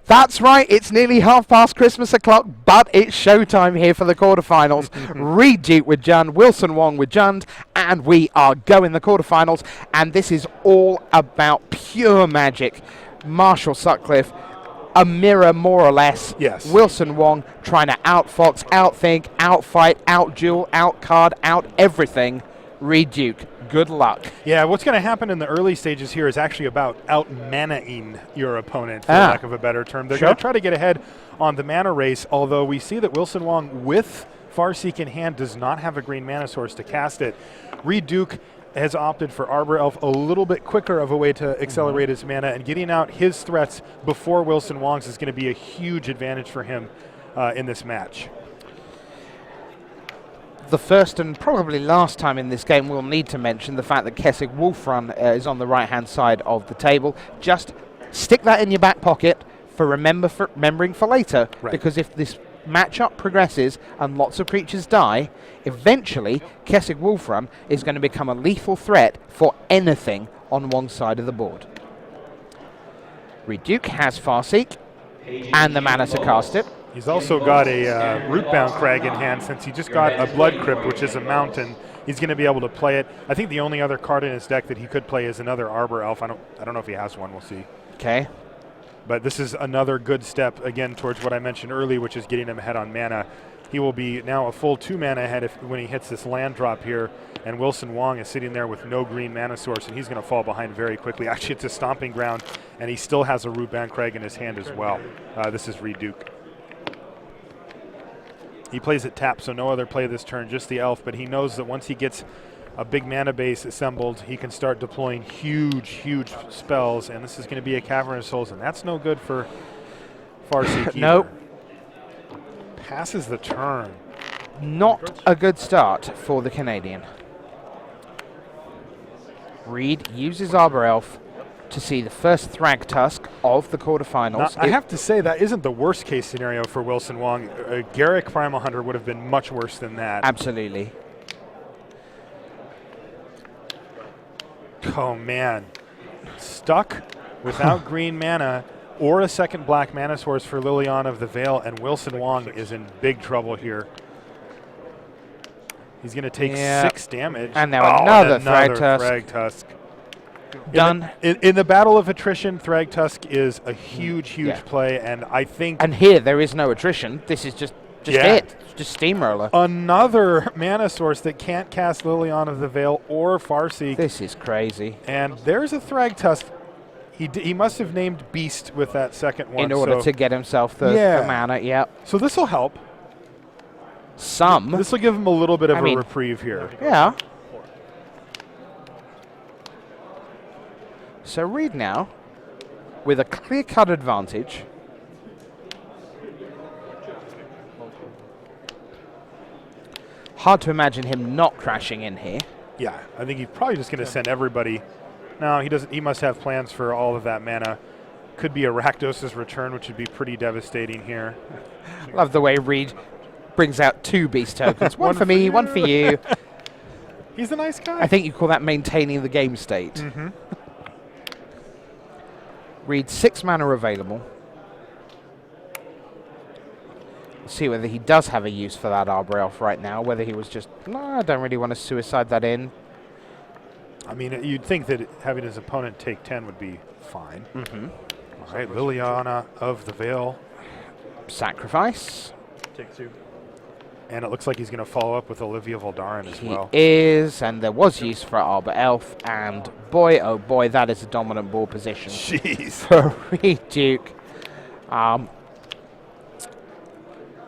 That's right, it's nearly Christmas o'clock, but it's showtime here for the quarterfinals. Reed Duke with Jund, Wilson Wong with Jund, and we are going the quarterfinals. And this is all about pure magic. Marshall Sutcliffe, a mirror more or less. Yes. Wilson Wong trying to outfox, outthink, outfight, outduel, outcard, out everything. Reed Duke, good luck. Yeah, what's going to happen in the early stages here is actually about out-mana-ing your opponent, for lack of a better term. They're going to try to get ahead on the mana race, although we see that Wilson Wong, with Farseek in hand, does not have a green mana source to cast it. Reed Duke has opted for Arbor Elf, a little bit quicker of a way to accelerate his mana, and getting out his threats before Wilson Wong's is going to be a huge advantage for him in this match. The first and probably last time in this game we'll need to mention the fact that Kessig Wolfrun is on the right-hand side of the table. Just stick that in your back pocket for remembering for later, because if this matchup progresses and lots of creatures die, eventually Kessig Wolfrun is going to become a lethal threat for anything on one side of the board. Reed Duke has Farseek and the mana to cast it. He's also got a Rootbound Crag in hand, since he just got a Blood Crypt, which is a mountain. He's going to be able to play it. I think the only other card in his deck that he could play is another Arbor Elf. I don't know if he has one. We'll see. Okay. But this is another good step, again, towards what I mentioned earlier, which is getting him ahead on mana. He will be now a full 2 mana ahead when he hits this land drop here, and Wilson Wong is sitting there with no green mana source, and he's going to fall behind very quickly. Actually, it's a Stomping Ground, and he still has a Rootbound Crag in his hand as well. This is Reed Duke. He plays it tap, so no other play this turn, just the elf, but he knows that once he gets a big mana base assembled, he can start deploying huge, huge spells, and this is going to be a Cavern of Souls, and that's no good for Farseek either. Nope. Passes the turn. Not a good start for the Canadian. Reed uses Arbor Elf to see the first Thragtusk of the quarterfinals. Now, I have to say that isn't the worst case scenario for Wilson Wong. Garrick Primal Hunter would have been much worse than that. Absolutely. Oh man, stuck without green mana or a second black mana source for Liliana of the Veil, and Wilson Wong is in big trouble here. He's going to take 6 damage. And now another Thragtusk. Done. In the battle of attrition, Thragtusk is a huge, huge play, and I think... And here there is no attrition. This is just it. Just steamroller. Another mana source that can't cast Liliana of the Veil or Farseek. This is crazy. And there's a Thragtusk. He must have named Beast with that second one. In order to get himself the mana, So this will help. This will give him a little bit of a reprieve here. Yeah. So Reed now, with a clear-cut advantage, hard to imagine him not crashing in here. Yeah, I think he's probably just going to send everybody. No, he doesn't. He must have plans for all of that mana. Could be a Rakdos' return, which would be pretty devastating here. Love the way Reed brings out 2 beast tokens. one for me, one for you. He's a nice guy. I think you call that maintaining the game state. Reed 6 mana available. See whether he does have a use for that Arbor Elf right now, whether he was just, no, I don't really want to suicide that in. I mean, you'd think that having his opponent take 10 would be fine. All right, Liliana of the Veil. Sacrifice. Take 2. And it looks like he's going to follow up with Olivia Voldaren as well. He is, and there was use for Arbor Elf, and boy, oh boy, that is a dominant ball position. Jeez. For Reed Duke.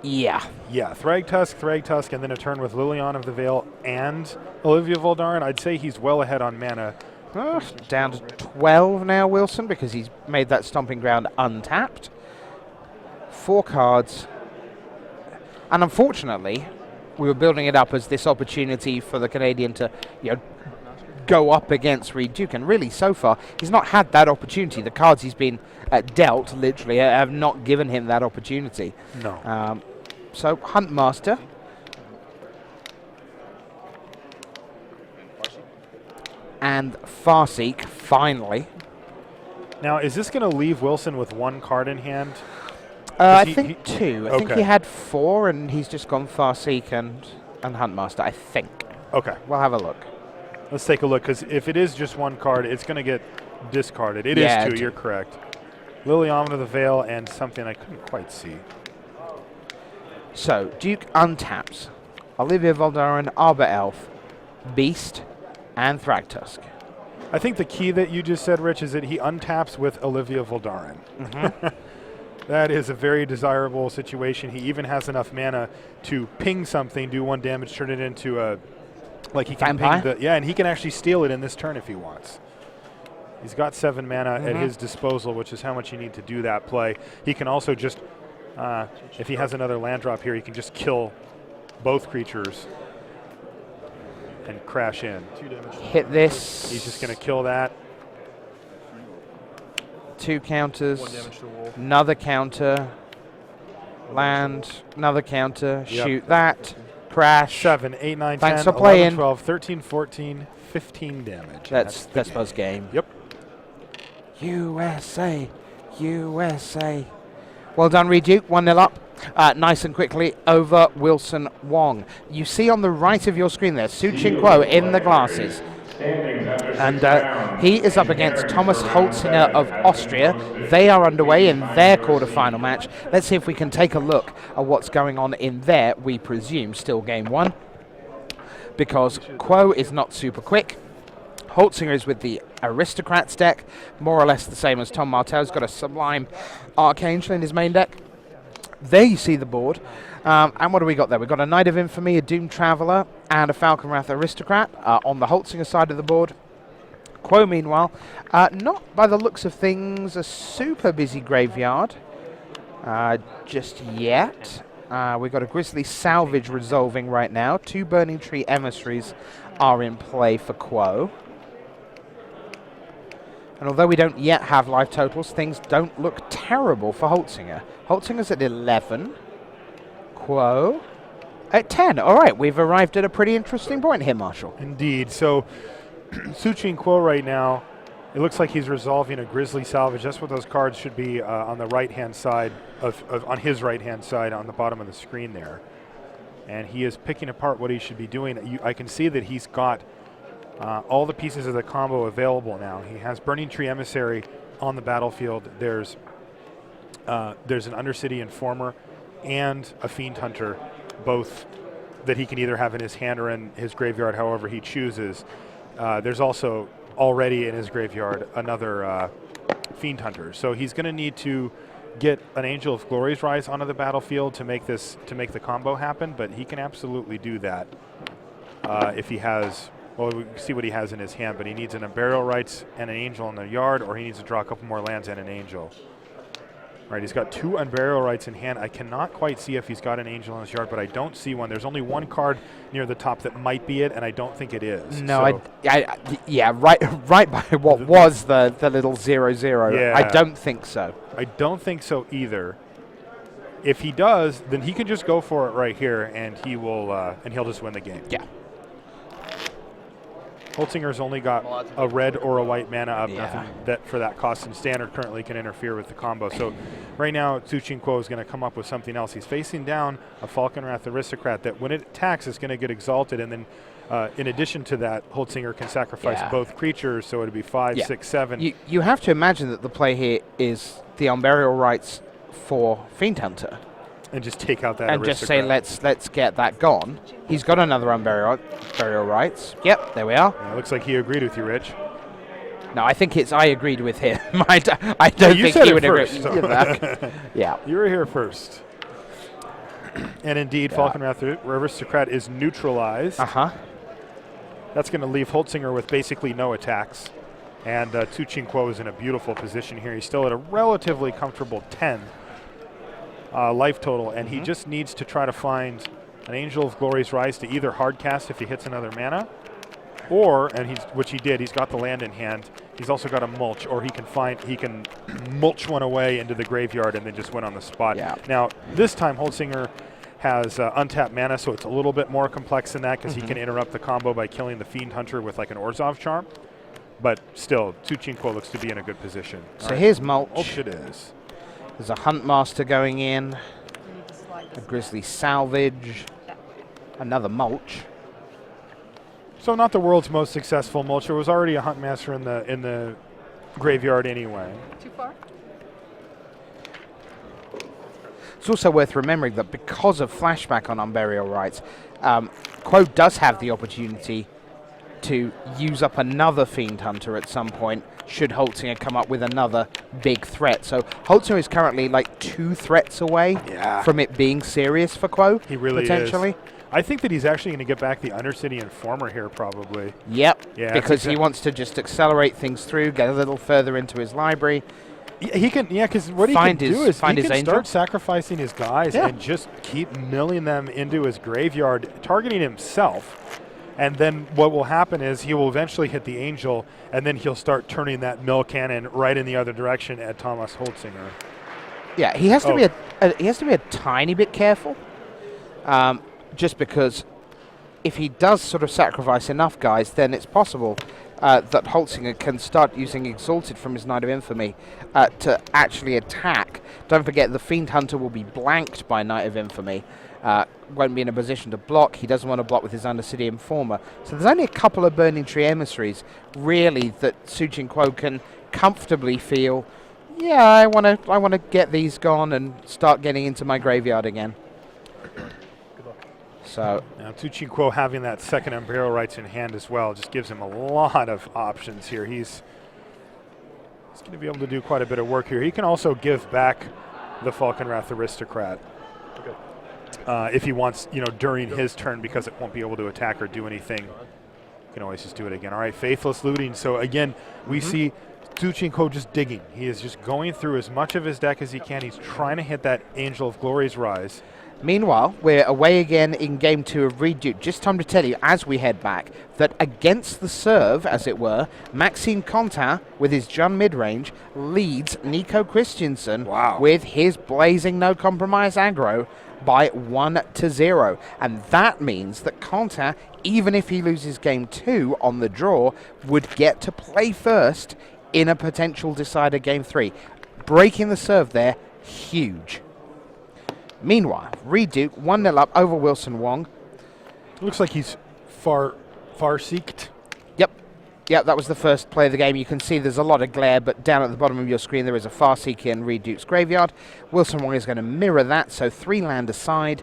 Yeah, Thragtusk, and then a turn with Liliana of the Veil and Olivia Voldaren. I'd say he's well ahead on mana. Down to 12 now, Wilson, because he's made that Stomping Ground untapped. 4 cards. And unfortunately, we were building it up as this opportunity for the Canadian to, go up against Reed Duke. And really, so far, he's not had that opportunity. The cards he's been dealt, literally, have not given him that opportunity. No. So, Huntmaster. And Farseek, finally. Now, is this going to leave Wilson with 1 card in hand? I think 2. I think Okay. he had 4, and he's just gone Farseek and Huntmaster, I think. Okay. We'll have a look. Let's take a look, because if it is just 1 card, it's going to get discarded. It is 2, you're correct. Liliana of the Veil and something I couldn't quite see. So, Duke untaps Olivia Voldaren, Arbor Elf, Beast, and Thragtusk. I think the key that you just said, Rich, is that he untaps with Olivia Voldaren. That is a very desirable situation. He even has enough mana to ping something, do 1 damage, turn it into a... Like he can ping the... Yeah, and he can actually steal it in this turn if he wants. He's got 7 mana at his disposal, which is how much you need to do that play. He can also just... if he has another land drop here, he can just kill both creatures and crash in. Hit this. He's just going to kill that. 2 counters, another counter, land, another counter, shoot that, crash. 7, 8, 9, Thanks 10, for playing. 11, 12, 13, 14, 15 damage. That's Vespa's game. Yep. USA, USA. Well done, Reduke. 1-0 up. Nice and quickly over Wilson Wong. You see on the right of your screen there, Su Ching Kuo in the glasses. And he is up against Thomas Holzinger of Austria. They are underway in their quarterfinal match. Let's see if we can take a look at what's going on in there. We presume still game 1, because Kuo is not super quick. Holzinger is with the Aristocrats deck, more or less the same as Tom Martell. He's got a Sublime Archangel in his main deck. There you see the board. And what do we got there? We've got a Knight of Infamy, a Doom Traveller, and a Falconwrath Aristocrat on the Holzinger side of the board. Kuo, meanwhile, not by the looks of things a super busy graveyard just yet. We've got a Grizzly Salvage resolving right now. 2 Burning Tree Emissaries are in play for Kuo. And although we don't yet have life totals, things don't look terrible for Holzinger. Holzinger's at 11. Kuo at 10. All right, we've arrived at a pretty interesting point here, Marshall. Indeed. So, Su Ching Kuo right now, it looks like he's resolving a Grizzly Salvage. That's what those cards should be on the right-hand side, on his right-hand side on the bottom of the screen there. And he is picking apart what he should be doing. I can see that he's got all the pieces of the combo available now. He has Burning Tree Emissary on the battlefield. There's an Undercity Informer and a Fiend Hunter, both that he can either have in his hand or in his graveyard, however he chooses. There's also already in his graveyard another Fiend Hunter. So he's going to need to get an Angel of Glory's Rise onto the battlefield to make the combo happen, but he can absolutely do that if he has... Well, we see what he has in his hand, but he needs an Burial Rites and an Angel in the yard, or he needs to draw a couple more lands and an Angel. Right, he's got 2 Unburial Rites in hand. I cannot quite see if he's got an Angel in his yard, but I don't see one. There's only 1 card near the top that might be it, and I don't think it is. No, so yeah, right by what was the little 0-0. Yeah. I don't think so. I don't think so either. If he does, then he can just go for it right here, and he'll just win the game. Yeah. Holzinger's only got a red or a white mana up, nothing that for that cost in standard currently can interfere with the combo. So right now, Su Ching Kuo is going to come up with something else. He's facing down a Falconwrath Aristocrat that when it attacks is going to get exalted, and then in addition to that, Holzinger can sacrifice both creatures, so it'd be 5, 6, 7. You have to imagine that the play here is the Unburial Rites for Fiend Hunter. And just take out that and just say, let's get that gone. He's got another Unburial Rites. Yep, there we are. Yeah, looks like he agreed with you, Rich. No, I think I agreed with him. I don't think he would agree with that. Yeah. You were here first. And indeed, Falconwrath Aristocrat is neutralized. That's going to leave Holzinger with basically no attacks. And Su Ching Kuo is in a beautiful position here. He's still at a relatively comfortable 10 life total, and he just needs to try to find an Angel of Glory's Rise to either hardcast if he hits another mana, or, which he did, he's got the land in hand. He's also got a mulch, or he can mulch one away into the graveyard and then just win on the spot. Yeah. Now, this time Holzinger has untapped mana, so it's a little bit more complex than that because he can interrupt the combo by killing the Fiend Hunter with like an Orzhov Charm. But still, Tuchinko looks to be in a good position. So here's mulch. It is. There's a Huntmaster going in. A Grizzly salvage. Another mulch. So not the world's most successful mulcher. Was already a Huntmaster in the graveyard anyway. Too far? It's also worth remembering that because of flashback on Unburial Rights, Quo does have the opportunity to use up another Fiend Hunter at some point should Holzinger come up with another big threat. So Holzinger is currently like 2 threats away from it being serious for Quo. He really potentially. is. I think that he's actually going to get back the Undercity Informer here probably. Yep, yeah, because he wants to just accelerate things through, get a little further into his library. He can, because what he can do is he can angel. start sacrificing his guys and just keep milling them into his graveyard, targeting himself. And then what will happen is he will eventually hit the angel, and then he'll start turning that mill cannon right in the other direction at Thomas Holzinger. Yeah, he has to be a tiny bit careful, just because if he does sort of sacrifice enough guys, then it's possible that Holzinger can start using Exalted from his Knight of Infamy to actually attack. Don't forget, the Fiend Hunter will be blanked by Knight of Infamy. Won't be in a position to block. He doesn't want to block with his Undercity Informer. So there's only a couple of Burning Tree Emissaries, really, that Suchin Quo can comfortably feel, yeah, I want to get these gone and start getting into my graveyard again. So now Tuchin Quo having that second Imperial Rights in hand as well just gives him a lot of options here. He's going to be able to do quite a bit of work here. He can also give back the Falconwrath Aristocrat if he wants, during his turn, because it won't be able to attack or do anything. You can always just do it again. All right, Faithless Looting. So again, we see Tuchin Quo just digging. He is just going through as much of his deck as he can. He's trying to hit that Angel of Glory's Rise. Meanwhile, we're away again in Game 2 of Reduke. Just time to tell you, as we head back, that against the serve, as it were, Maxime Contin, with his Jun mid-range, leads Nico Christensen with his blazing no-compromise aggro by 1-0. And that means that Contin, even if he loses Game 2 on the draw, would get to play first in a potential decider Game 3. Breaking the serve there, huge. Meanwhile, Reduke 1-0 up over Wilson Wong. Looks like he's far-seeked. Yep, that was the first play of the game. You can see there's a lot of glare, but down at the bottom of your screen there is a Farseeker in Reduke's graveyard. Wilson Wong is going to mirror that, so 3 land aside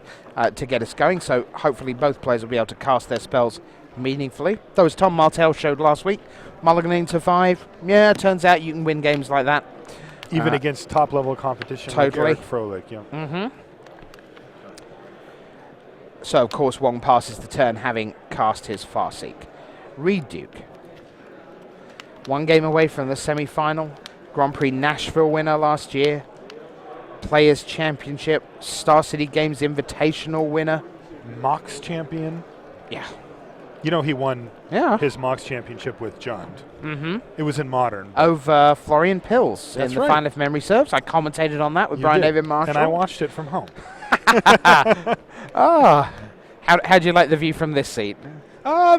to get us going. So hopefully both players will be able to cast their spells meaningfully. Though as Tom Martell showed last week, mulliganing to 5, yeah, turns out you can win games like that. Even against top-level competition like Eric Froelich, yeah. So, of course, Wong passes the turn having cast his Farseek. Reduke. 1 game away from the semi-final. Grand Prix Nashville winner last year. Players' Championship. Star City Games Invitational winner. Mox champion. Yeah. He won his Mox championship with Jund. It was in Modern. Over Florian Pills in the right. final, if memory serves. I commentated on that with Brian David Marshall. And I watched it from home. How'd you like the view from this seat?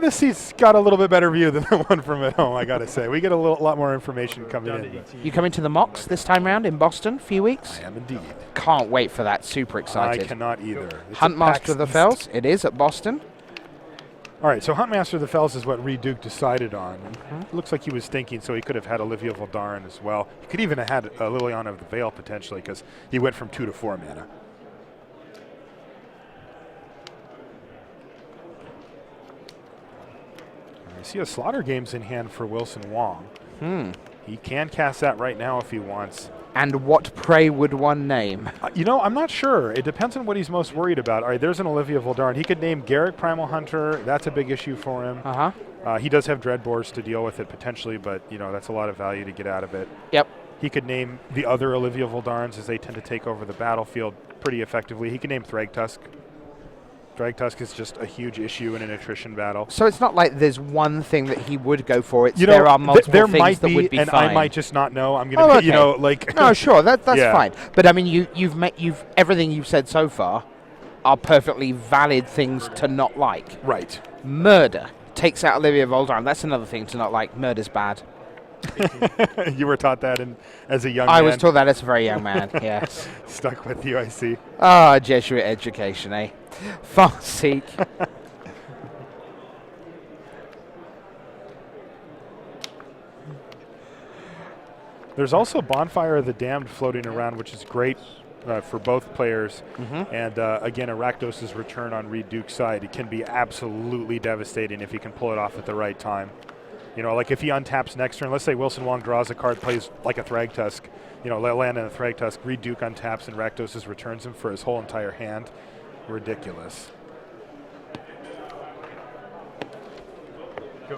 This seat's got a little bit better view than the one from at home, I got to say. We get a lot more information coming in. You coming to the Mox this time round in Boston, a few weeks? I am indeed. Can't wait for that. Super excited. I cannot either. Huntmaster of the Fells. It is at Boston. All right, so Huntmaster of the Fells is what Reduke decided on. It looks like he was thinking, so he could have had Olivia Voldaren as well. He could even have had Liliana of the Veil potentially, because he went from 2 to 4 mana. I see a Slaughter Games in hand for Wilson Wong. He can cast that right now if he wants. And what prey would one name? I'm not sure. It depends on what he's most worried about. All right, there's an Olivia Voldaren. He could name Garrick Primal Hunter. That's a big issue for him. He does have Dreadbores to deal with it potentially, but that's a lot of value to get out of it. Yep. He could name the other Olivia Voldarens, as they tend to take over the battlefield pretty effectively. He could name Thragtusk. Thragtusk is just a huge issue in an attrition battle. So it's not like there's one thing that he would go for. It's there are multiple there things might that would be and fine. I might just not know. I'm gonna, No, sure, that's fine. But I mean, you've everything you've said so far are perfectly valid things to not like. Right. Murder, takes out Olivia Voldaren. That's another thing to not like. Murder's bad. You were taught that as a young man? I was taught that as a very young man, yes. Stuck with you, I see. Ah, Jesuit education, eh? Farseek. There's also Bonfire of the Damned floating around, which is great for both players. And again, Rakdos' return on Reed Duke's side, it can be absolutely devastating if he can pull it off at the right time. You know, like if he untaps next turn, let's say Wilson Wong draws a card, plays like a Thragtusk, you know, land in a Thragtusk, Reed Duke untaps and Rakdos returns him for his whole entire hand. Ridiculous. Go.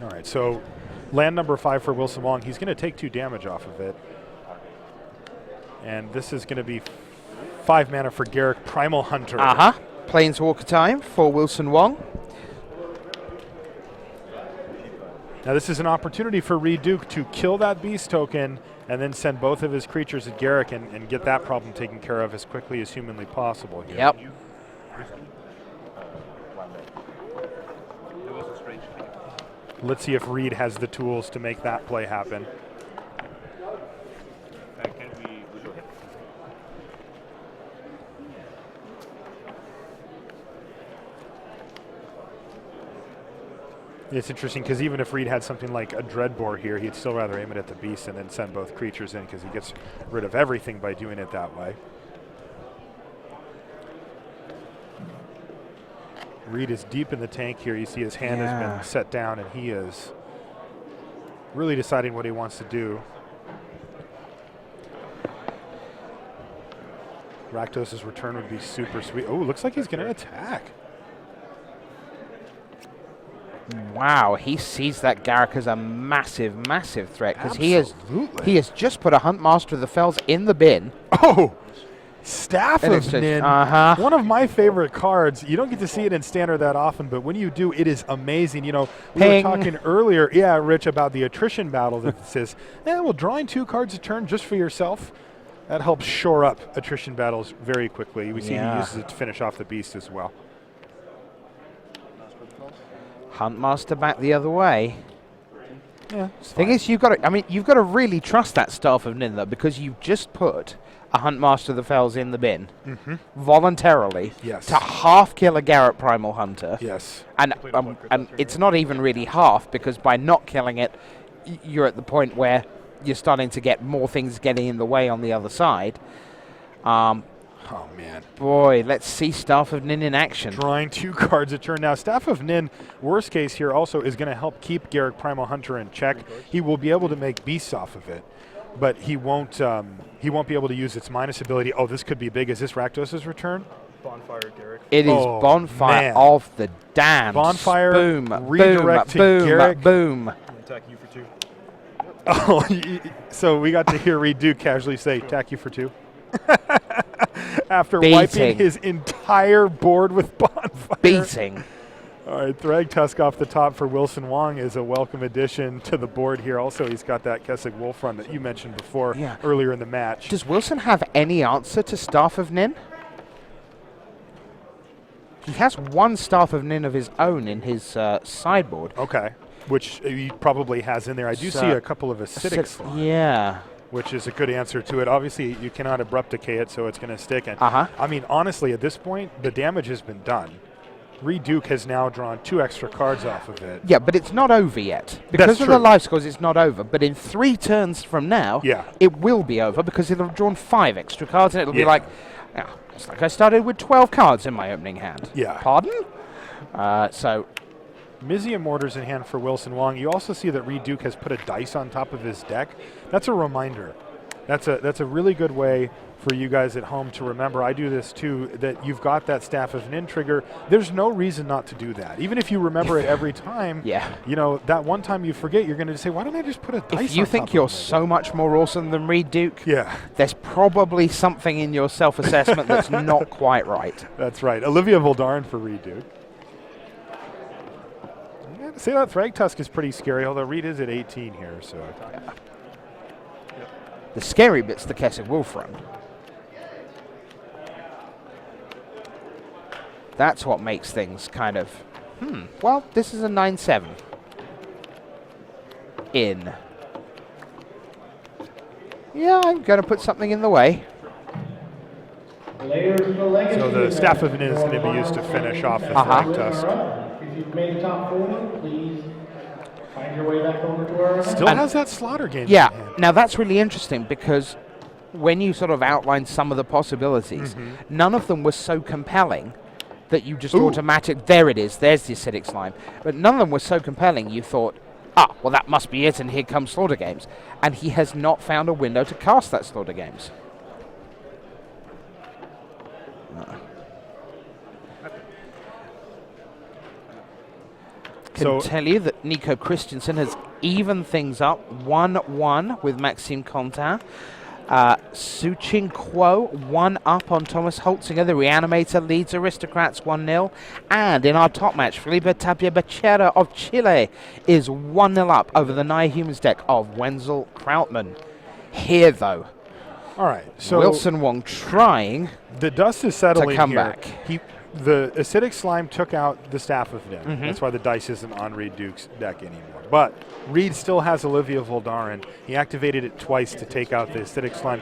All right, so land number 5 for Wilson Wong. He's going to take 2 damage off of it. And this is going to be 5 mana for Garruk, Primal Hunter. Planeswalker time for Wilson Wong. Now this is an opportunity for Reed Duke to kill that beast token and then send both of his creatures at Garruk and get that problem taken care of as quickly as humanly possible here. Yep. Let's see if Reed has the tools to make that play happen. It's interesting because even if Reed had something like a Dreadbore here, he'd still rather aim it at the beast and then send both creatures in because he gets rid of everything by doing it that way. Reed is deep in the tank here. You see his hand has been set down and he is really deciding what he wants to do. Rakdos' return would be super sweet. Oh, looks like he's going to attack. Wow, he sees that Garruk as a massive, massive threat because he has just put a Huntmaster of the Fells in the bin. Oh, Staff of Nin, one of my favorite cards. You don't get to see it in Standard that often, but when you do, it is amazing. You know, we were talking earlier, Rich, about the attrition battle that says, well, drawing 2 cards a turn just for yourself, that helps shore up attrition battles very quickly. We see he uses it to finish off the beast as well. Huntmaster back the other way. Yeah. Thing is, you've got to really trust that Staff of Nin though, because you just put a Huntmaster of the Fells in the bin voluntarily to half kill a Garruk Primal Hunter. Yes. And it's not even really half because by not killing it, you're at the point where you're starting to get more things getting in the way on the other side. Oh, man. Boy, let's see Staff of Nin in action. Drawing 2 cards a turn. Now, Staff of Nin, worst case here, also is going to help keep Garruk Primal Hunter in check. He will be able to make beasts off of it, but he won't be able to use its minus ability. Oh, this could be big. Is this Rakdos' return? Bonfire, Garruk. It is Bonfire of the Damned. Bonfire, boom, redirect boom, to Garruk. Boom. Attack you for 2. Oh, so we got to hear Reed Duke casually say, attack you for 2. After wiping his entire board with Bonfire. Beating. All right, Thragtusk off the top for Wilson Wong is a welcome addition to the board here. Also, he's got that Kessig Wolf run that you mentioned before earlier in the match. Does Wilson have any answer to Staff of Nin? He has 1 Staff of Nin of his own in his sideboard. Okay, which he probably has in there. I do see a couple of acidic slots. Yeah. Which is a good answer to it. Obviously, you cannot abrupt decay it, so it's going to stick. And I mean, honestly, at this point, the damage has been done. Reed Duke has now drawn 2 extra cards off of it. Yeah, but it's not over yet. Because of the life scores, it's not over. But in 3 turns from now, it will be over because it'll have drawn 5 extra cards, and it'll be like, it's like I started with 12 cards in my opening hand. Yeah. Pardon? So Mizium Mortars in hand for Wilson Wong. You also see that Reed Duke has put a dice on top of his deck. That's a reminder. That's a really good way for you guys at home to remember. I do this too, that you've got that Staff of Nin trigger. There's no reason not to do that. Even if you remember it every time, you know, that one time you forget, you're going to say, why don't I just put a dice on If you think you're so much more awesome than Reed Duke, there's probably something in your self-assessment that's not quite right. That's right. Olivia Voldaren for Reed Duke. See, that Thragtusk is pretty scary, although Reed is at 18 here, so. The scary bit's the Kessig Wolf run. That's what makes things kind of, well, this is a 9-7. In. Yeah, I'm going to put something in the way. So the staff of it is going to be used to finish off the flag tusk. If you've made the top 40, please find your way back over to our Still has that slaughter game. Yeah, now that's really interesting because when you sort of outline some of the possibilities, none of them were so compelling that you just there it is, there's the acidic slime. But none of them were so compelling you thought, well that must be it and here comes Slaughter Games. And he has not found a window to cast that Slaughter Games. Can tell you that Nico Christensen has evened things up 1-1 with Maxime Contin. Suchin Quo 1 up on Thomas Holzinger. The Reanimator leads Aristocrats 1-0. And in our top match, Felipe Tapia Berera of Chile is 1-0 up over the Nigh Humans deck of Wenzel Krautmann. Here, though. All right. So Wilson Wong trying the dust is settling to come here. back. The acidic slime took out the staff of Nim. That's why the dice isn't on Reed Duke's deck anymore. But Reed still has Olivia Voldaren. He activated it twice to take out the acidic slime.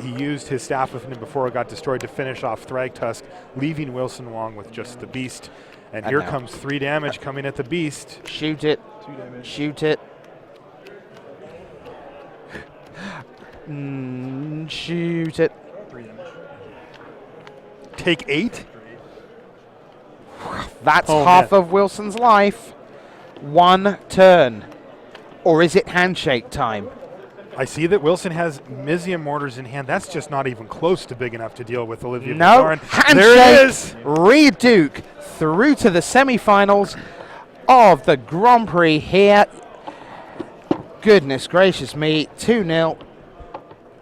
He used his staff of Nim before it got destroyed to finish off Thragtusk, leaving Wilson Wong with just the beast. And here comes 3 damage coming at the beast. Shoot it. 2 damage. Shoot it. Shoot it. 3 damage. Take 8? That's half of Wilson's life. 1 turn. Or is it handshake time? I see that Wilson has Mizium Mortars in hand. That's just not even close to big enough to deal with Olivia No. Voldaren. Handshake. There it is. Reed Duke through to the semi-finals of the Grand Prix here. Goodness gracious me. 2-0.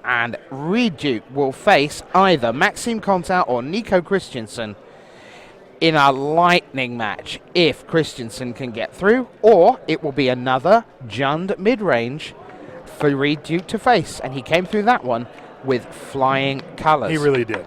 And Reed Duke will face either Maxime Contin or Nico Christensen in a lightning match if Christensen can get through, or it will be another Jund mid-range for Reed Duke to face, and he came through that one with flying colours. He really did.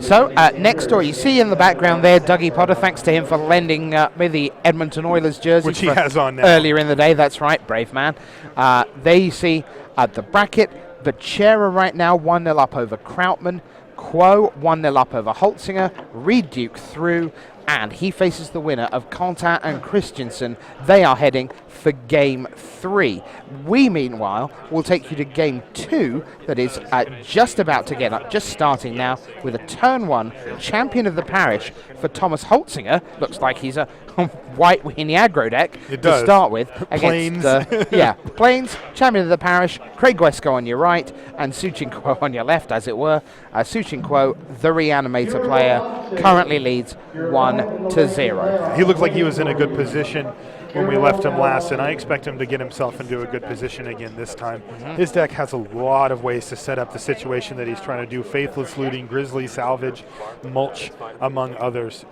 So next door, you see in the background there, Dougie Potter, thanks to him for lending me the Edmonton Oilers jersey. Which he has on now. Earlier in the day, that's right, brave man. There you see the bracket, Berera right now 1-0 up over Krautmann. Quo 1-0 up over Holzinger. Reed Duke through, and he faces the winner of Contin and Christensen. They are heading for Game 3. We, meanwhile, will take you to Game 2 that is just about to get up, just starting now, with a Turn 1 champion of the parish for Thomas Holzinger. Looks like he's a white in the aggro deck to start with. Plains. Plains, champion of the parish, Craig Wesco on your right, and Suchin Quo on your left, as it were. Suchin Quo, the Reanimator player, currently leads 1-0. He looked like he was in a good position when we left him last, and I expect him to get himself into a good position again this time. His deck has a lot of ways to set up the situation that he's trying to do. Faithless Looting, Grizzly Salvage, Mulch, among others.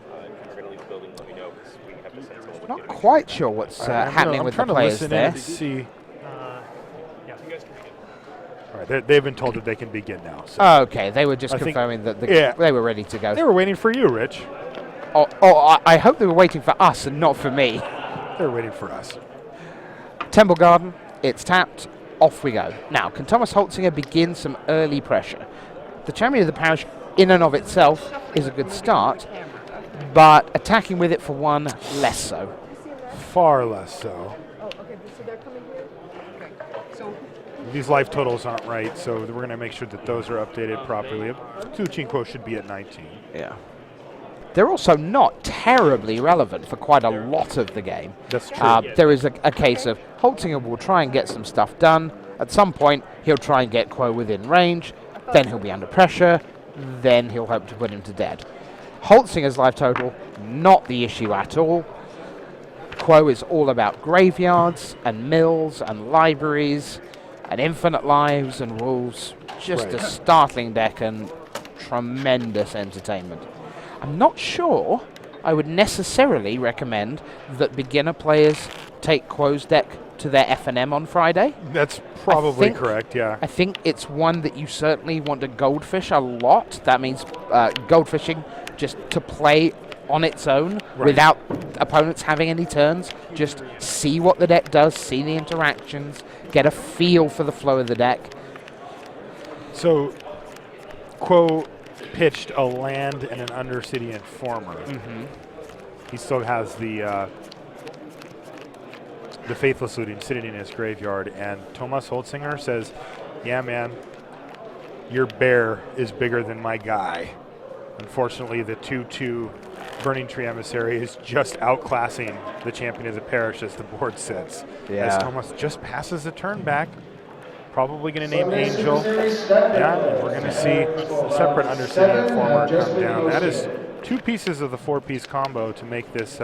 Not quite sure what's happening with the players there. See. All right, they've been told that they can begin now. So. Okay, they were just confirming that they were ready to go. They were waiting for you, Rich. I hope they were waiting for us and not for me. They were waiting for us. Temple Garden, it's tapped, off we go. Now, can Thomas Holzinger begin some early pressure? The champion of the parish, in and of itself, is a good start, but attacking with it for 1, less so. Far less so. Oh, okay, so they're coming here? Okay, so... These life totals aren't right, so we're going to make sure that those are updated properly. Suchin Quo should be at 19. Yeah. They're also not terribly relevant for quite a lot of the game. That's true. There is a case of Holzinger will try and get some stuff done. At some point, he'll try and get Quo within range. Then he'll be under pressure. Then he'll hope to put him to dead. Holzinger's life total, not the issue at all. Quo is all about graveyards and mills and libraries and infinite lives and rules. Just a startling deck and tremendous entertainment. I'm not sure I would necessarily recommend that beginner players take Quo's deck to their F&M on Friday. That's probably think- correct, yeah. I think it's one that you certainly want to goldfish a lot. That means goldfishing just to play on its own without opponents having any turns. Just see what the deck does, see the interactions, get a feel for the flow of the deck. So, Quo pitched a land and an Undercity Informer. He still has the Faithless Looting sitting in his graveyard, and Thomas Holzinger says, yeah, man, your bear is bigger than my guy. Unfortunately, the 2/2 Burning Tree Emissary is just outclassing the Champion of the Parish as the board sits. As Thomas just passes the turn back, probably going to name Angel. Yeah, and we're going to see a separate Undercity Informer come down. That is 2 pieces of the 4-piece combo to make this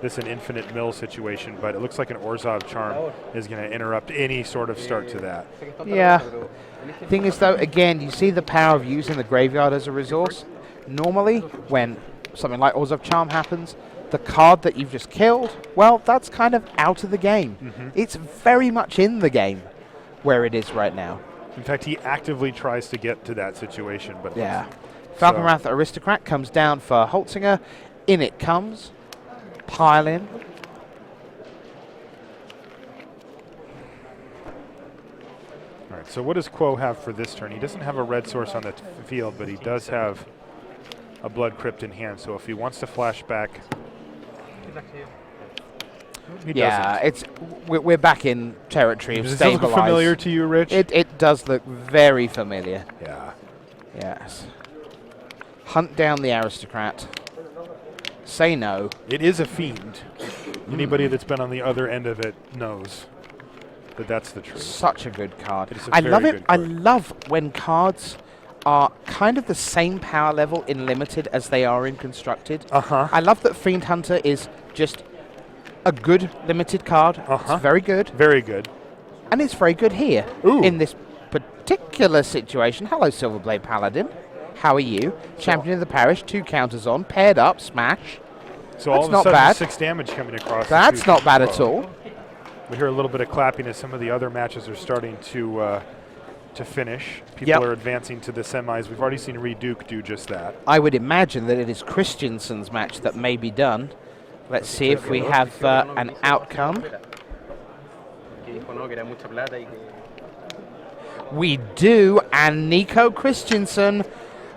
this an infinite mill situation, but it looks like an Orzhov Charm is going to interrupt any sort of start to that. Yeah. Thing is, though, again, you see the power of using the graveyard as a resource. Normally, when something like Orzhov Charm happens, the card that you've just killed, well, that's kind of out of the game. It's very much in the game where it is right now. In fact, he actively tries to get to that situation, but yeah. Falcon Wrath Aristocrat comes down for Holzinger. In it comes. Pile in. All right, so what does Quo have for this turn? He doesn't have a red source on the field, but he does have a Blood Crypt in hand, so if he wants to flash back, he doesn't. We're back in territory of Does it look stabilize. familiar to you, Rich? It does look very familiar. Yeah. Yes. Hunt down the Aristocrat. Say no. It is a fiend. Anybody that's been on the other end of it knows that that's the truth. Such a good card. It is a I very love it. good I card. love when cards are kind of the same power level in limited as they are in constructed. I love that Fiend Hunter is just a good limited card. It's very good. Very good. And it's very good here in this particular situation. Hello, Silverblade Paladin. How are you? Champion of the Parish, 2 counters on, paired up, smash. So all That's of a not sudden, bad. 6 damage coming across. That's not bad at all. We hear a little bit of clapping as some of the other matches are starting to finish. People are advancing to the semis. We've already seen Reduke do just that. I would imagine that it is Christensen's match that may be done. Let's see if we have an outcome. We do, and Nico Christensen.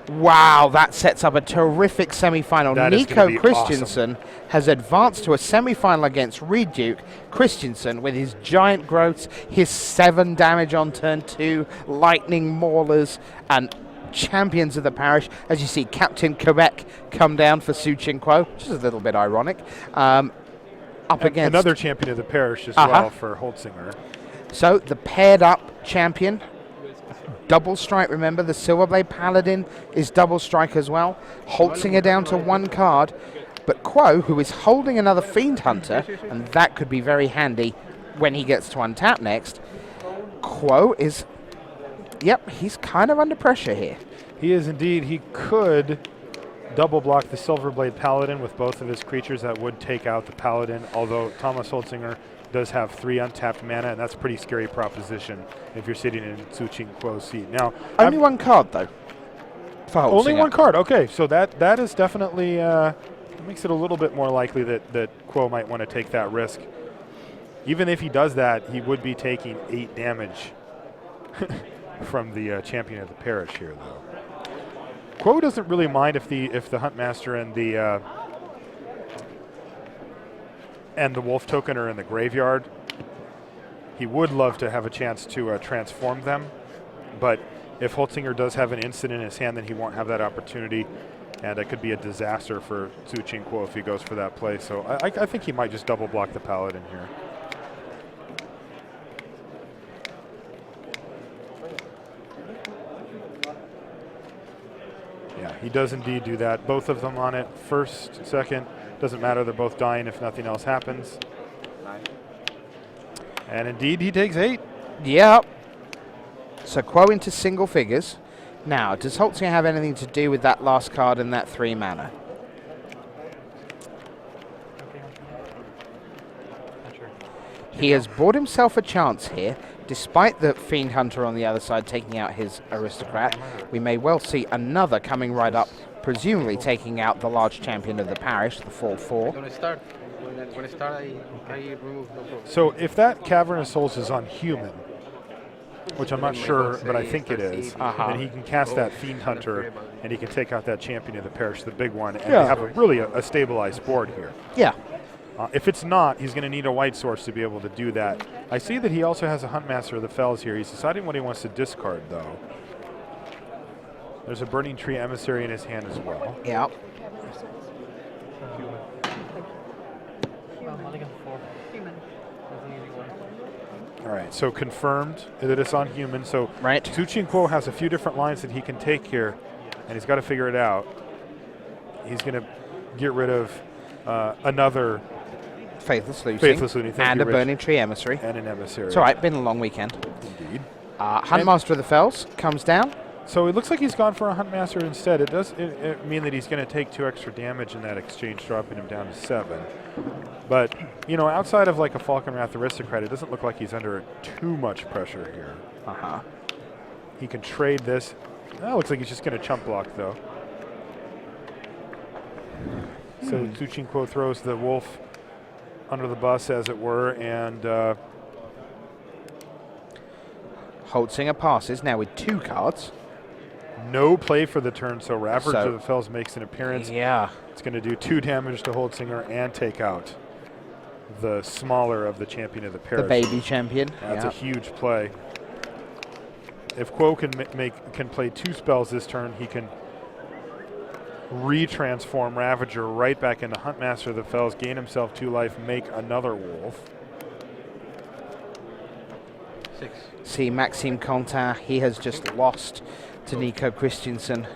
Wow, that sets up a terrific semi-final. Nico Christensen has advanced to a semi-final against Reduke. Christensen with his giant growths, his 7 damage on turn 2, lightning maulers, and champions of the parish. As you see, Captain Quebec come down for Su Ching Quo, which is a little bit ironic. Up against another champion of the parish as well for Holzinger. So the paired up champion. Double strike, remember, the Silverblade Paladin is double strike as well. Holzinger down to 1 card. But Quo, who is holding another Fiend Hunter, and that could be very handy when he gets to untap next. Quo is, he's kind of under pressure here. He is indeed. He could double block the Silverblade Paladin with both of his creatures. That would take out the Paladin, although Thomas Holzinger does have 3 untapped mana, and that's a pretty scary proposition if you're sitting in Su Ching Quo's seat. Now, only 1 card, though, for Holzinger. Only 1 card. Okay, so that is definitely makes it a little bit more likely that Quo might want to take that risk. Even if he does that, he would be taking 8 damage from the champion of the parish here, though. Quo doesn't really mind if the Huntmaster and the Wolf Token are in the graveyard. He would love to have a chance to transform them, but if Holzinger does have an instant in his hand, then he won't have that opportunity, and it could be a disaster for Su Ching Quo if he goes for that play. So I think he might just double block the Paladin here. Yeah, he does indeed do that. Both of them on it, first, second. Doesn't matter, they're both dying if nothing else happens. And indeed, he takes 8. Yep. So Quo into single figures. Now, does Holzinger have anything to do with that last card and that 3 mana? He has bought himself a chance here, despite the Fiend Hunter on the other side taking out his Aristocrat. We may well see another coming right up, presumably taking out the large champion of the parish, the 4-4. When I start, I remove no problem. So if that Cavernous Souls is on human, which I'm not sure, but I think it is, then he can cast that Fiend Hunter, and he can take out that champion of the parish, the big one, and have a stabilized board here. Yeah. If it's not, he's going to need a white source to be able to do that. I see that he also has a Huntmaster of the Fells here. He's deciding what he wants to discard, though. There's a Burning Tree Emissary in his hand as well. Yeah. Human. All right, so confirmed that it's on human. So Right. Tsuchin Quo has a few different lines that he can take here, and he's got to figure it out. He's going to get rid of another Faithless Looting. Faithless Looting, thank And you, a Rich. Burning Tree Emissary. And an Emissary. It's all right, been a long weekend. Indeed. Huntmaster of the Fells comes down. So it looks like he's gone for a Huntmaster instead. It does mean that he's going to take 2 extra damage in that exchange, dropping him down to 7. But, you know, outside of like a Falconwrath Aristocrat, it doesn't look like he's under too much pressure here. He can trade this. That looks like he's just going to chump block, though. So Tsuchin Quo throws the wolf under the bus, as it were, and Holzinger passes now with 2 cards. no play for the turn, so Ravage So- of the Fells makes an appearance. Yeah. It's going to do 2 damage to Holzinger and take out the smaller of the champion of the parish. The baby champion. That's Yeah. a huge play. If Quo can can play 2 spells this turn, he can retransform Ravager right back into Huntmaster of the Fells, gain himself 2 life, make another wolf. 6. See Maxime Contin, he has just lost to Nico Christensen.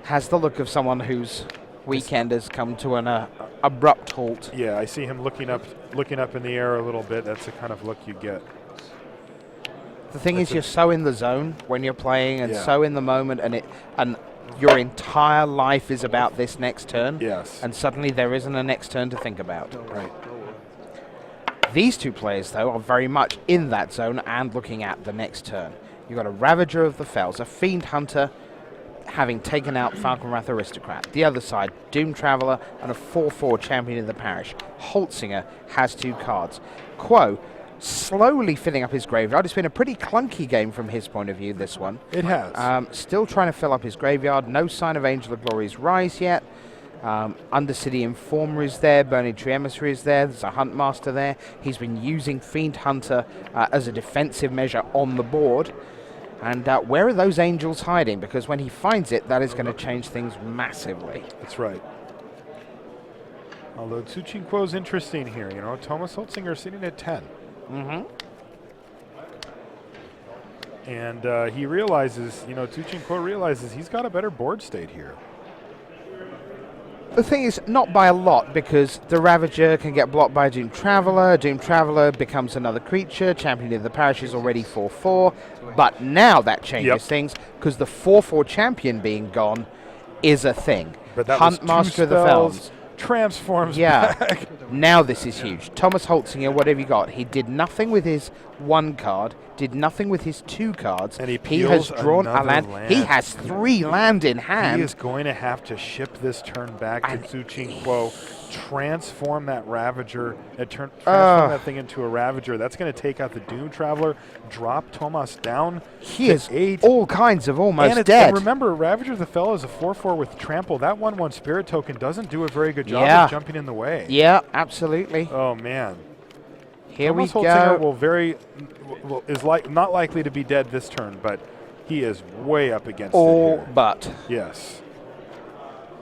Has the look of someone whose weekend has come to an abrupt halt. Yeah, I see him looking up in the air a little bit. That's the kind of look you get. The thing is, you're so in the zone when you're playing, and Yeah. so in the moment, and your entire life is about this next turn. Yes. And suddenly there isn't a next turn to think about. Right. These 2 players, though, are very much in that zone and looking at the next turn. You've got a Ravager of the Fells, a Fiend Hunter, having taken out Falconwrath Aristocrat. The other side, Doom Traveller, and a 4-4 champion of the parish. Holzinger has 2 cards. Quo slowly filling up his graveyard. It's been a pretty clunky game from his point of view, this one. It has. Still trying to fill up his graveyard. No sign of Angel of Glory's Rise yet. Undercity Informer is there. Burning Tree Emissary is there. There's a Huntmaster there. He's been using Fiend Hunter as a defensive measure on the board. And where are those angels hiding? Because when he finds it, that is going to change things massively. That's right. Although Tsuchin Quo's interesting here. You know, Thomas Holzinger sitting at 10. And he realizes, you know, Tsuchin Quo realizes he's got a better board state here. The thing is, not by a lot, because the Ravager can get blocked by a Doom Traveller. Doom Traveller becomes another creature. Champion of the Parish is already 4-4. But now that changes things, because the 4-4 champion being gone is a thing. But that was 2 Huntmaster of the spells, Fells. transforms Yeah. back. Now this is huge. Thomas Holzinger, what have you got? He did nothing with his 1 card, did nothing with his 2 cards. And he has peels drawn a another land. He land. has 3 land in hand. He is going to have to ship this turn back to And Tsuchin Quo, transform that Ravager, transform that thing into a Ravager. That's going to take out the Doom Traveler, drop Thomas down He to is 8. all kinds of almost And dead. remember, Ravager the Fellow is a 4-4 with Trample. That 1/1 Spirit token doesn't do a very good job Yeah. of jumping in the way. Yeah, absolutely. Oh, man. Here Thomas we Holzinger go. is not likely to be dead this turn, but he is way up against All it here. but. Yes.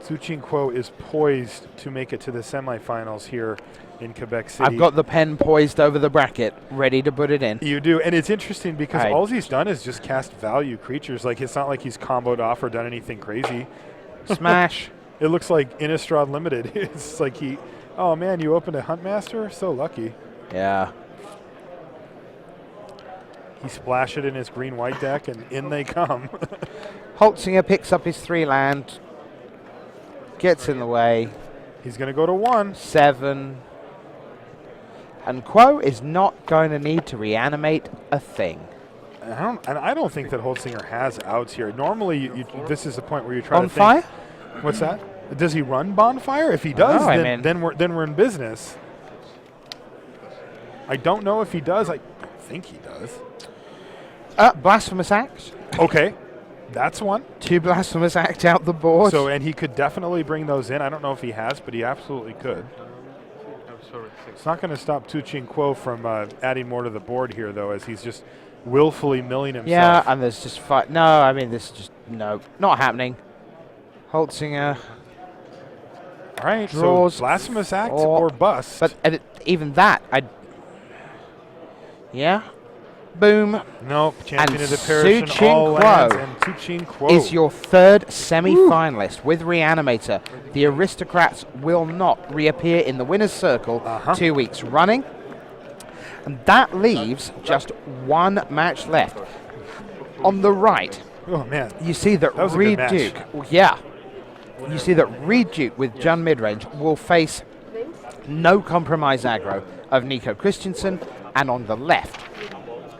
Tsuchin Quo is poised to make it to the semifinals here in Quebec City. I've got the pen poised over the bracket, ready to put it in. You do, and it's interesting because Right. all he's done is just cast value creatures. Like, it's not like he's comboed off or done anything crazy. Smash. It looks like Innistrad Limited. It's like oh man, you opened a Huntmaster? So lucky. Yeah. He splashed it in his green-white deck, and in they come. Holzinger picks up his 3 land, gets in the way. He's going to go to 1. 7. And Quo is not going to need to reanimate a thing. I don't think that Holzinger has outs here. Normally, this is the point where you try Bonfire? to think. What's that? Does he run Bonfire? If he does, then we're in business. I don't know if he does. I don't think he does. Blasphemous Act. Okay, that's one. 2 Blasphemous Act out the board. So, and he could definitely bring those in. I don't know if he has, but he absolutely could. It's not going to stop Tu-Ching Quo from adding more to the board here, though, as he's just willfully milling himself. Yeah, and there's just no, I mean, this is just, no, not happening. Holzinger. All right, draws so Blasphemous Act or bust. But even that, yeah. Boom. Nope. Champion and of the parish in all lands, and Tu-Ching Quo is your 3rd semi-finalist with Reanimator. The Aristocrats will not reappear in the winner's circle 2 weeks running. And that leaves just 1 match left. On the right, oh man, you see that Reed Duke, you see that Reed Duke with Jun midrange will face no compromise aggro of Nico Christensen, and on the left,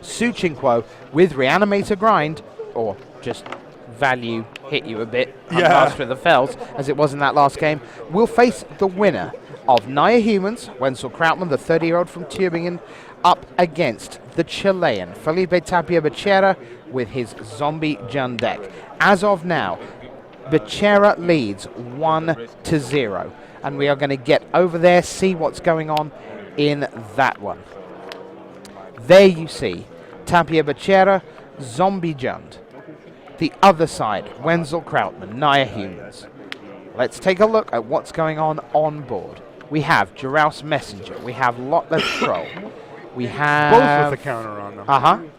Tu-Ching Quo with Reanimator grind, or just value hit you a bit, Master of the Fells, as it was in that last game, will face the winner of Naya Humans, Wenzel Krautmann, the 30-year-old from Tübingen, up against the Chilean Felipe Tapia Becerra with his Zombie Jun deck. As of now, Becerra leads 1-0, and we are going to get over there, see what's going on in that one. There you see Tapia Becerra, Zombie Jund. The other side, Wenzel Krautmann, Naya Humans. Let's take a look at what's going on board. We have Jiraus Messenger. We have Lotless Troll. We have... both with a counter on them.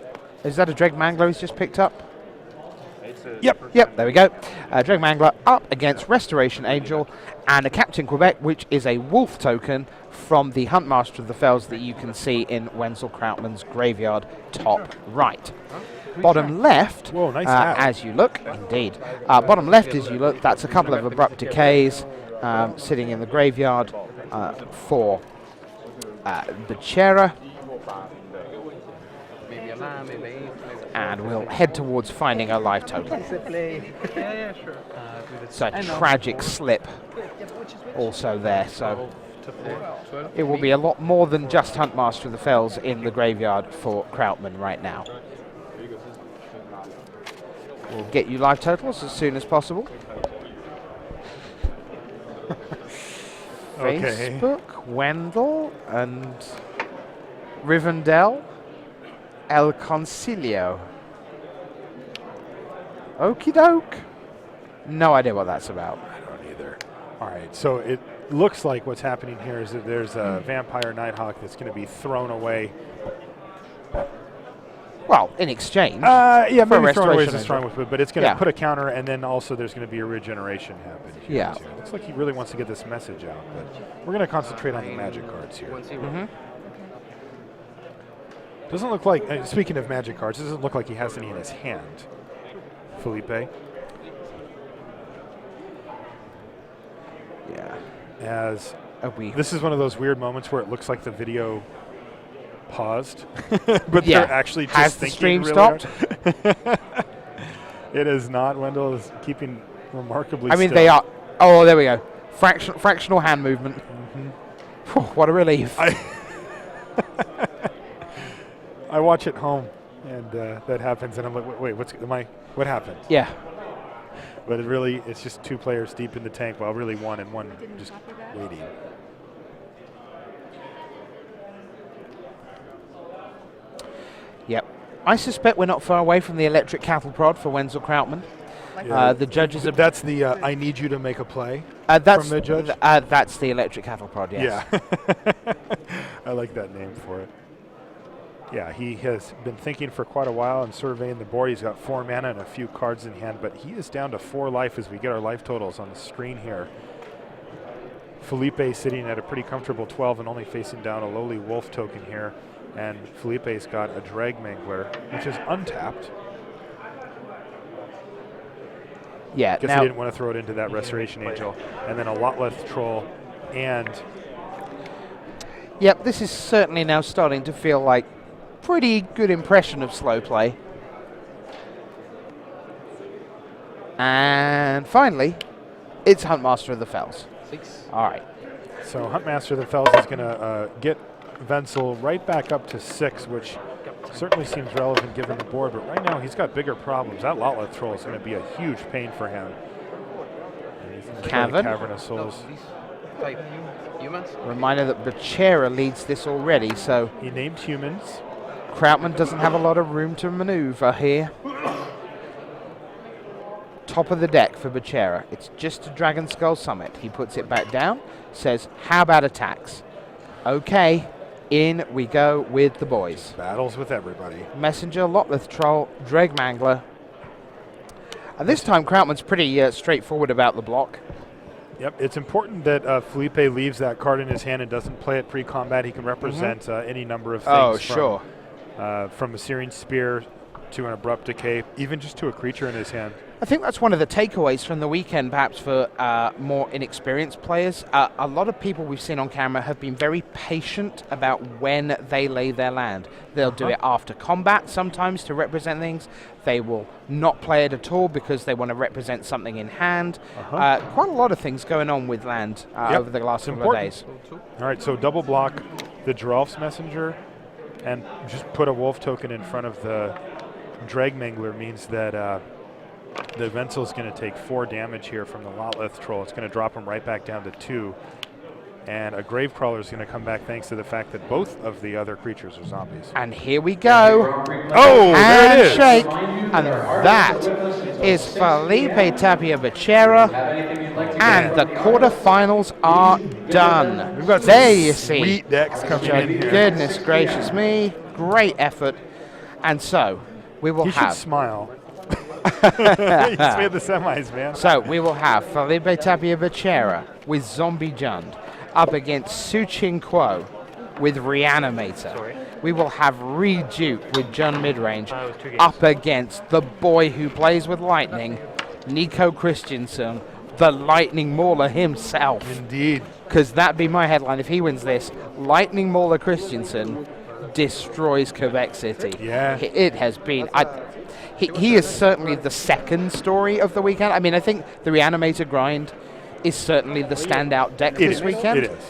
Is that a Dreg Mangler he's just picked up? Yep, there we go. Dreg Mangler up against Restoration Angel and a Captain Quebec, which is a wolf token from the Huntmaster of the Fells that you can see in Wenzel Krautmann's graveyard top right. Bottom left, whoa, nice as you look, indeed. Bottom left as you look, that's a couple of Abrupt Decays sitting in the graveyard for Becerra. And we'll head towards finding a live total. So a tragic slip also there. So it will be a lot more than just Huntmaster of the Fells in the graveyard for Krautmann right now. We'll get you live totals as soon as possible. Okay. Facebook, Wendell, and Rivendell, El Concilio. Okie doke. No idea what that's about. I don't either. All right, so it looks like what's happening here is that there's a Vampire Nighthawk that's going to be thrown away. Well, in exchange. Yeah, for maybe thrown away is a Restoration strong Angel. word, but it's going to put a counter, and then also there's going to be a regeneration happen. Yeah. Too. Looks like he really wants to get this message out, but we're going to concentrate on the magic cards here. Doesn't look like, speaking of magic cards, it doesn't look like he has any in his hand, Felipe. Yeah. As this is one of those weird moments where it looks like the video paused, but they're actually just has the thinking stream really stopped? hard. It is not. Wendell is keeping remarkably I mean, still. they are. Oh, there we go. Fractional hand movement. What a relief. I watch at home, and that happens, and I'm like, wait, what happened? Yeah. But it's just 2 players deep in the tank, well, really one and one just waiting. Yep. I suspect we're not far away from the electric cattle prod for Wenzel Krautmann. Yeah. The judges are... That's the I need you to make a play that's from the judge? That's the electric cattle prod, yes. Yeah. I like that name for it. Yeah, he has been thinking for quite a while and surveying the board. He's got 4 mana and a few cards in hand, but he is down to 4 life as we get our life totals on the screen here. Felipe sitting at a pretty comfortable 12 and only facing down a lowly wolf token here. And Felipe's got a Drag Mangler, which is untapped. Yeah, Guess he didn't want to throw it into that Restoration Angel. And then a lot less Troll and... Yep, this is certainly now starting to feel like pretty good impression of slow play. And finally, it's Huntmaster of the Fells. 6. All right. So Huntmaster of the Fells is going to get Wenzel right back up to 6, which certainly seems relevant given the board, but right now he's got bigger problems. That Lotleth Troll is going to be a huge pain for him. And he's gonna try Cavern. Cavern of Souls. These type humans. Reminder that Berera leads this already, so He named humans. Krautman doesn't have a lot of room to maneuver here. Top of the deck for Berera. It's just a Dragon Skull Summit. He puts it back down, says, how about attacks? Okay, in we go with the boys. Battles with everybody. Messenger, Lotleth Troll, Dreg Mangler. And this time Krautman's pretty straightforward about the block. Yep, it's important that Felipe leaves that card in his hand and doesn't play it pre-combat. He can represent any number of things. Oh, sure. From a Searing Spear to an Abrupt Decay, even just to a creature in his hand. I think that's one of the takeaways from the weekend, perhaps for more inexperienced players. A lot of people we've seen on camera have been very patient about when they lay their land. They'll do it after combat sometimes to represent things. They will not play it at all because they want to represent something in hand. Quite a lot of things going on with land over the last couple of days. All right, so double block the Drolf's Messenger and just put a wolf token in front of the Dreg Mangler means that the Wenzel is going to take 4 damage here from the Lotleth Troll. It's going to drop him right back down to 2. And a Gravecrawler is going to come back thanks to the fact that both of the other creatures are zombies. And here we go. Oh, there it is. Shake. And that is Felipe Tapia Berera. And the quarterfinals are done. We've got there some you see. sweet decks coming in here. Goodness gracious me. Great effort. And so we will You should have. smile. He's made the semis, man. So we will have Felipe Tapia Berera with Zombie Jund up against Suchin Quo with Reanimator. We will have Reduke with Jund Midrange up against the boy who plays with lightning, Nico Christensen, the Lightning Mauler himself. Indeed. Because that'd be my headline if he wins this. Lightning Mauler Christensen destroys Quebec City. Yeah. It has been. He is certainly the second story of the weekend. I mean, I think the Reanimator grind is certainly the standout deck this weekend. It is.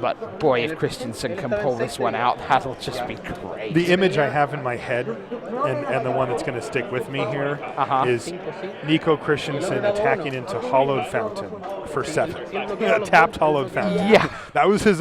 But boy, if Christensen can pull this one out, that'll just be great. The image I have in my head, and the one that's going to stick with me here, is Nico Christensen attacking into Hollowed Fountain for 7. Tapped Hollowed Fountain. Yeah. That was his